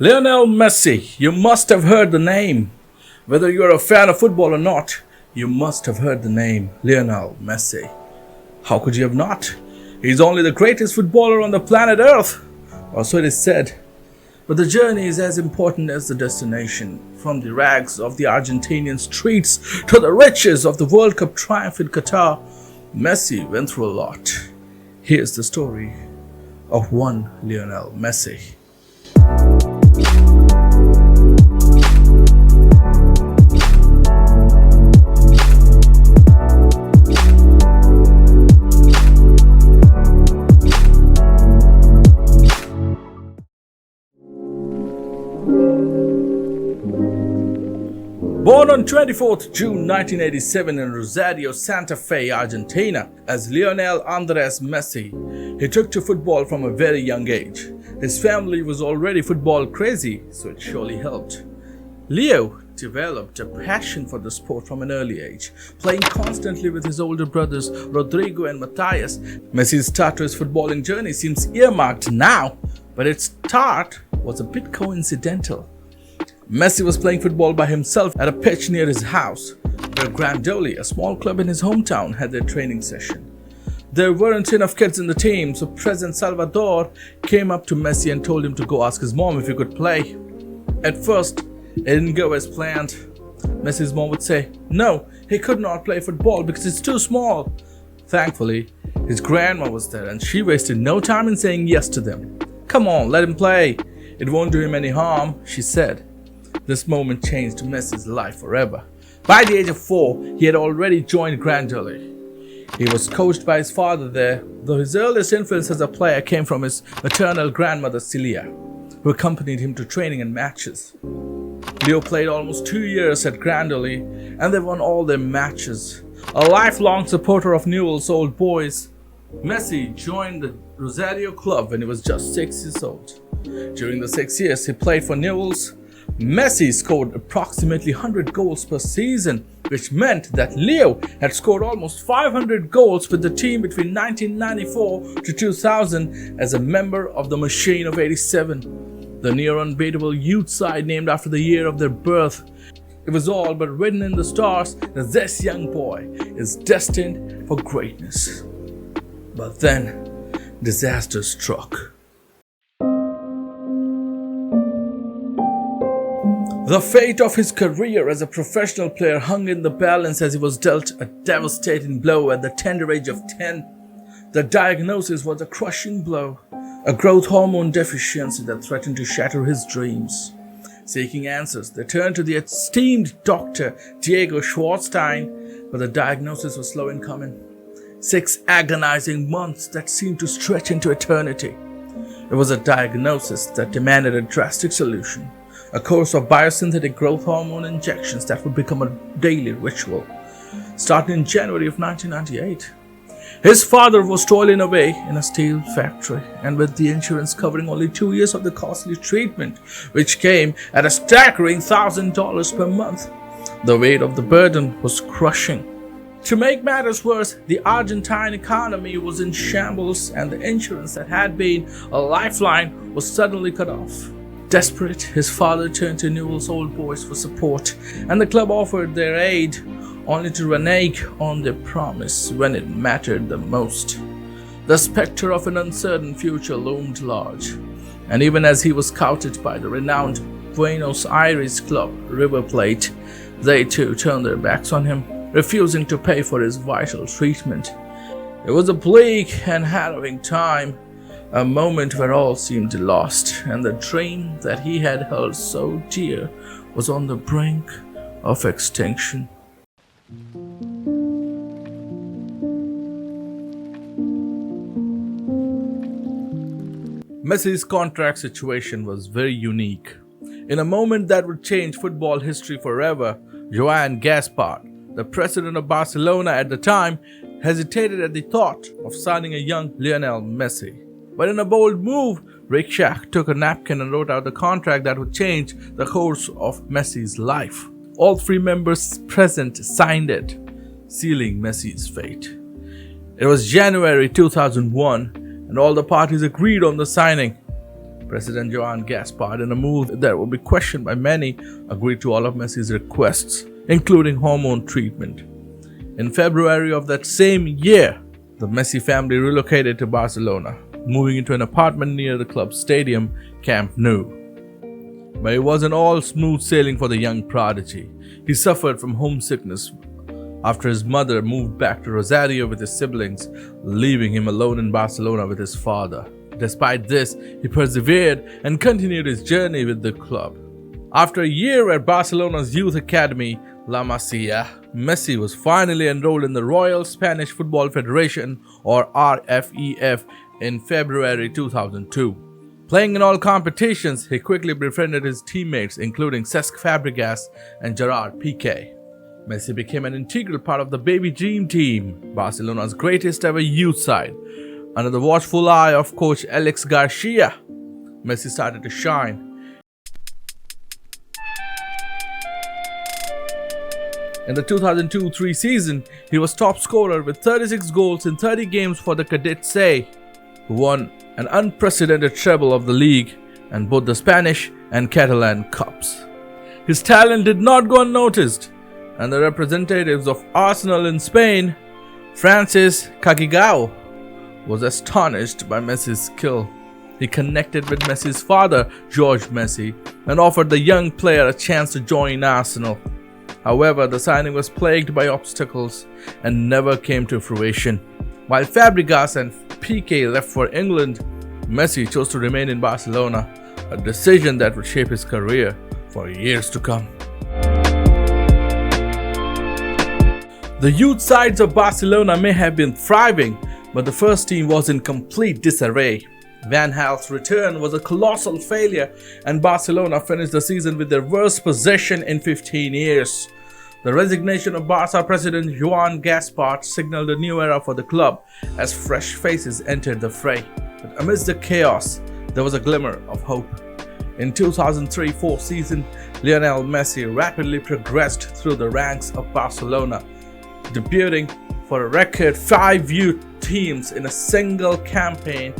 Lionel Messi, you must have heard the name. Whether you're a fan of football or not, you must have heard the name Lionel Messi. How could you have not? He's only the greatest footballer on the planet Earth, or so it is said. But the journey is as important as the destination. From the rags of the Argentinian streets to the riches of the World Cup triumph in Qatar, Messi went through a lot. Here's the story of one Lionel Messi. Born on 24th June 1987 in Rosario, Santa Fe, Argentina, as Lionel Andres Messi, he took to football from a very young age. His family was already football crazy, so it surely helped. Leo developed a passion for the sport from an early age, playing constantly with his older brothers Rodrigo and Matthias. Messi's start to his footballing journey seems earmarked now, but its start was a bit coincidental. Messi was playing football by himself at a pitch near his house, where Grandoli, a small club in his hometown, had their training session. There weren't enough kids in the team, so President Salvador came up to Messi and told him to go ask his mom if he could play. At first, it didn't go as planned. Messi's mom would say, no, he could not play football because it's too small. Thankfully, his grandma was there and she wasted no time in saying yes to them. Come on, let him play. It won't do him any harm, she said. This moment changed Messi's life forever. By the age of 4, he had already joined Grandoli. He was coached by his father there, though his earliest influence as a player came from his maternal grandmother Celia, who accompanied him to training and matches. Leo played almost 2 years at Grandoli, and they won all their matches. A lifelong supporter of Newell's Old Boys, Messi joined the Rosario club when he was just 6 years old. During the 6 years he played for Newell's, Messi scored approximately 100 goals per season, which meant that Leo had scored almost 500 goals with the team between 1994 to 2000 as a member of the Machine of 87, the near unbeatable youth side named after the year of their birth. It was all but written in the stars that this young boy is destined for greatness. But then, disaster struck. The fate of his career as a professional player hung in the balance as he was dealt a devastating blow at the tender age of 10. The diagnosis was a crushing blow, a growth hormone deficiency that threatened to shatter his dreams. Seeking answers, they turned to the esteemed Dr. Diego Schwartzstein, but the diagnosis was slow in coming. 6 agonizing months that seemed to stretch into eternity. It was a diagnosis that demanded a drastic solution. A course of biosynthetic growth hormone injections that would become a daily ritual, starting in January of 1998. His father was toiling away in a steel factory, and with the insurance covering only 2 years of the costly treatment, which came at a staggering $1,000 per month, the weight of the burden was crushing. To make matters worse, the Argentine economy was in shambles, and the insurance that had been a lifeline was suddenly cut off. Desperate, his father turned to Newell's Old Boys for support, and the club offered their aid, only to renege on their promise when it mattered the most. The specter of an uncertain future loomed large, and even as he was scouted by the renowned Buenos Aires club River Plate, they too turned their backs on him, refusing to pay for his vital treatment. It was a bleak and harrowing time, a moment where all seemed lost, and the dream that he had held so dear was on the brink of extinction. Messi's contract situation was very unique. In a moment that would change football history forever, Joan Gaspart, the president of Barcelona at the time, hesitated at the thought of signing a young Lionel Messi. But in a bold move, Rick Schack took a napkin and wrote out the contract that would change the course of Messi's life. All 3 members present signed it, sealing Messi's fate. It was January 2001, and all the parties agreed on the signing. President Joan Gaspard, in a move that would be questioned by many, agreed to all of Messi's requests, including hormone treatment. In February of that same year, the Messi family relocated to Barcelona, moving into an apartment near the club's stadium, Camp Nou. But it wasn't all smooth sailing for the young prodigy. He suffered from homesickness after his mother moved back to Rosario with his siblings, leaving him alone in Barcelona with his father. Despite this, he persevered and continued his journey with the club. After a year at Barcelona's youth academy, La Masia, Messi was finally enrolled in the Royal Spanish Football Federation, or RFEF, in February 2002. Playing in all competitions, he quickly befriended his teammates, including Cesc Fabregas and Gerard Piqué. Messi became an integral part of the Baby Dream team, Barcelona's greatest ever youth side. Under the watchful eye of coach Alex Garcia, Messi started to shine. In the 2002-03 season, he was top scorer with 36 goals in 30 games for the Cadets, who won an unprecedented treble of the league and both the Spanish and Catalan Cups. His talent did not go unnoticed, and the representatives of Arsenal in Spain, Francis Cagigao, was astonished by Messi's skill. He connected with Messi's father, George Messi, and offered the young player a chance to join Arsenal. However, the signing was plagued by obstacles and never came to fruition. While Fabregas and Piqué left for England, Messi chose to remain in Barcelona, a decision that would shape his career for years to come. The youth sides of Barcelona may have been thriving, but the first team was in complete disarray. Van Gaal's return was a colossal failure, and Barcelona finished the season with their worst possession in 15 years. The resignation of Barca president Joan Gaspard signaled a new era for the club as fresh faces entered the fray. But amidst the chaos, there was a glimmer of hope. In 2003-04 season, Lionel Messi rapidly progressed through the ranks of Barcelona, debuting for a record 5 youth teams in a single campaign.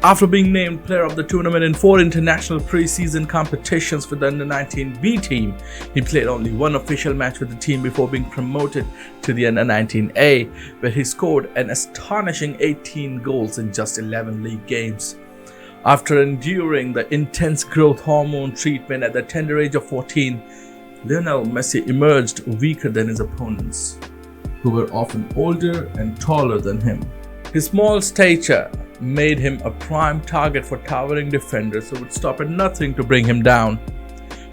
After being named player of the tournament in 4 international pre-season competitions with the Under-19 B team, he played only one official match with the team before being promoted to the Under-19 A, where he scored an astonishing 18 goals in just 11 league games. After enduring the intense growth hormone treatment at the tender age of 14, Lionel Messi emerged weaker than his opponents, who were often older and taller than him. His small stature made him a prime target for towering defenders who would stop at nothing to bring him down.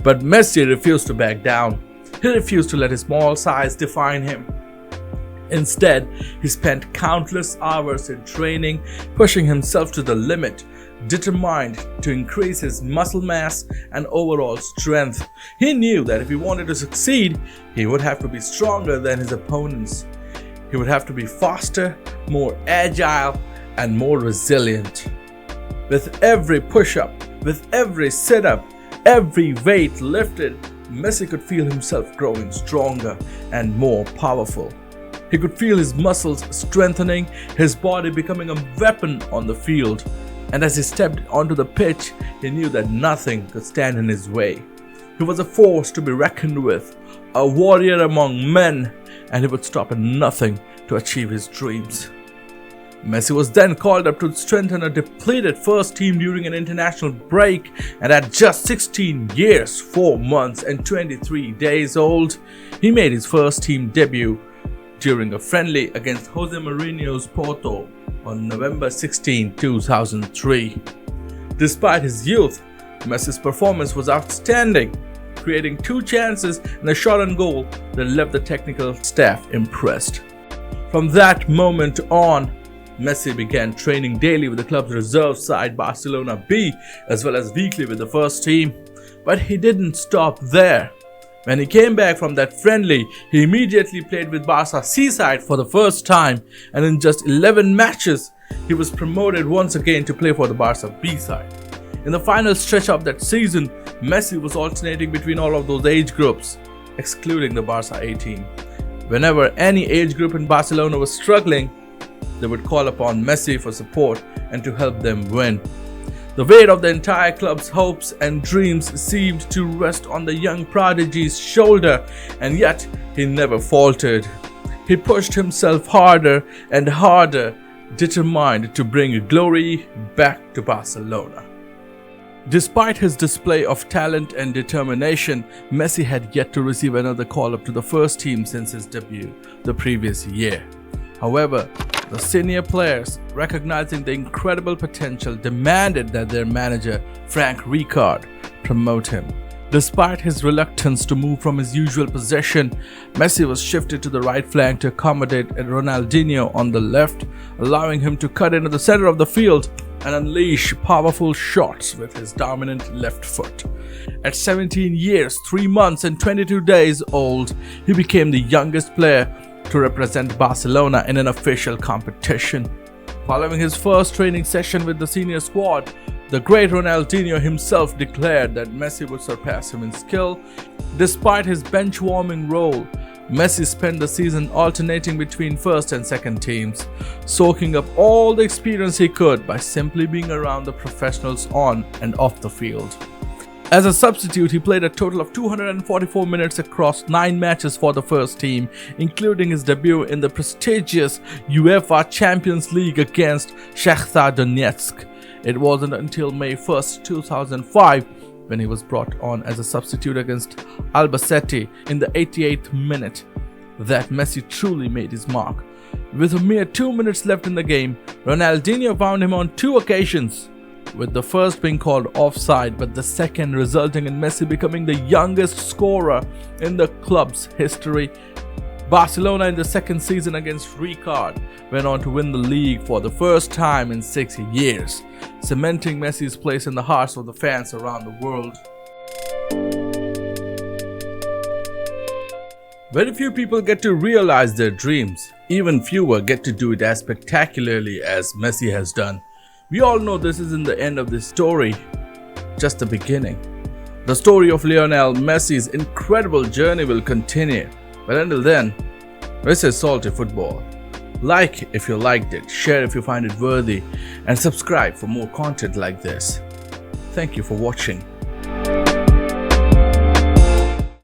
But Messi refused to back down. He refused to let his small size define him. Instead, he spent countless hours in training, pushing himself to the limit, determined to increase his muscle mass and overall strength. He knew that if he wanted to succeed, he would have to be stronger than his opponents. He would have to be faster, more agile, and more resilient. With every push-up, with every sit-up, every weight lifted, Messi could feel himself growing stronger and more powerful. He could feel his muscles strengthening, his body becoming a weapon on the field. And as he stepped onto the pitch, he knew that nothing could stand in his way. He was a force to be reckoned with, a warrior among men, and he would stop at nothing to achieve his dreams. Messi was then called up to strengthen a depleted first team during an international break, and at just 16 years, 4 months and 23 days old, he made his first team debut during a friendly against Jose Mourinho's Porto on November 16, 2003. Despite his youth, Messi's performance was outstanding, creating 2 chances and a shot on goal that left the technical staff impressed. From that moment on, Messi began training daily with the club's reserve side Barcelona B, as well as weekly with the first team. But he didn't stop there. When he came back from that friendly, he immediately played with Barca C side for the first time, and in just 11 matches, he was promoted once again to play for the Barca B side. In the final stretch of that season, Messi was alternating between all of those age groups, excluding the Barca A team. Whenever any age group in Barcelona was struggling, they would call upon Messi for support and to help them win. The weight of the entire club's hopes and dreams seemed to rest on the young prodigy's shoulder, and yet he never faltered. He pushed himself harder and harder, determined to bring glory back to Barcelona. Despite his display of talent and determination, Messi had yet to receive another call-up to the first team since his debut the previous year. However, the senior players, recognizing the incredible potential, demanded that their manager, Frank Rijkaard, promote him. Despite his reluctance to move from his usual position, Messi was shifted to the right flank to accommodate Ronaldinho on the left, allowing him to cut into the center of the field and unleash powerful shots with his dominant left foot. At 17 years, 3 months and 22 days old, he became the youngest player to represent Barcelona in an official competition. Following his first training session with the senior squad, the great Ronaldinho himself declared that Messi would surpass him in skill. Despite his bench-warming role, Messi spent the season alternating between first and second teams, soaking up all the experience he could by simply being around the professionals on and off the field. As a substitute, he played a total of 244 minutes across 9 matches for the first team, including his debut in the prestigious UEFA Champions League against Shakhtar Donetsk. It wasn't until May 1st, 2005, when he was brought on as a substitute against Albacete in the 88th minute, that Messi truly made his mark. With a mere 2 minutes left in the game, Ronaldinho found him on 2 occasions, with the first being called offside, but the second resulting in Messi becoming the youngest scorer in the club's history. Barcelona in the second season against Rijkaard went on to win the league for the first time in 6 years, cementing Messi's place in the hearts of the fans around the world. Very few people get to realize their dreams. Even fewer get to do it as spectacularly as Messi has done. We all know this isn't the end of this story, just the beginning. The story of Lionel Messi's incredible journey will continue. But until then, this is Salty Football. Like if you liked it, share if you find it worthy, and subscribe for more content like this. Thank you for watching.